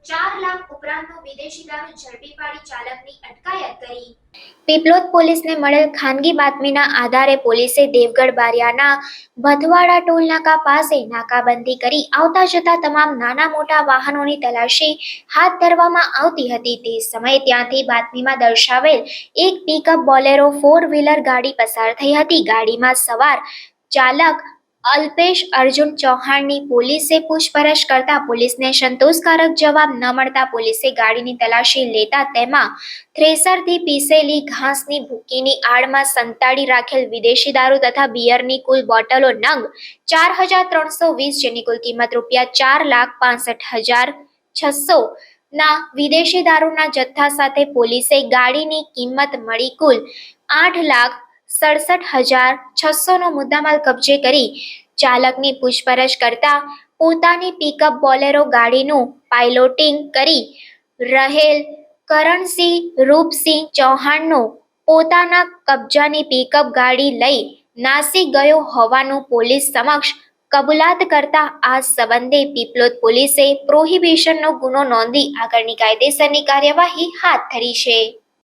4 લાખ ઉપરાંતનો વિદેશી દારૂ ઝડપી પાડી ચાલકની અટકાયત કરી। પીપલોદ પોલીસને મળેલ ખાનગી બાતમીના આધારે પોલીસે દેવગઢ બારિયાના ભથવાડા ટોલ નાકા પાસે નાકાબંધી કરી આવતા જતા તમામ નાના મોટા વાહનોની તલાશી હાથ ધરવામાં આવતી હતી। તે સમયે ત્યાંથી બાતમીમાં દર્શાવેલ એક પિકઅપ બોલેરો 4 વ્હીલર ગાડી પસાર થઈ હતી। ગાડીમાં સવાર ચાલક અલ્પેશ અર્જુન ચૌહાણની પોલીસે પૂછપરછ કરતા પોલીસને સંતોષકારક જવાબ ન મળતા પોલીસે ગાડીની તલાશી લેતા તેમાં થ્રેસરથી પીસેલી ઘાસની ભૂકીની આડમાં સંતાડી રાખેલ વિદેશી દારૂ તથા બિયરની કુલ બોટલો નંગ 4320 જેની કુલ કિંમત ₹4,65,600 ના વિદેશી દારૂના જથ્થા સાથે પોલીસે ગાડીની કિંમત મળી કુલ 8,67,600 નો મુદ્દામાલ કબજે કરી ચાલકની પૂછપરછ કરતા પોતાની પિકઅપ બોલેરો ગાડીનું પાઇલોટિંગ કરી રહેલ કરણસિંહ રૂપસિંહ ચૌહાણનો પોતાના કબજાની પિકઅપ ગાડી લઈ નાસી ગયો હોવાનું પોલીસ સમક્ષ કબૂલાત કરતા આ સંબંધે પીપલોદ પોલીસે પ્રોહિબિશનનો ગુનો નોંધી આગળની કાયદેસરની કાર્યવાહી હાથ ધરી છે।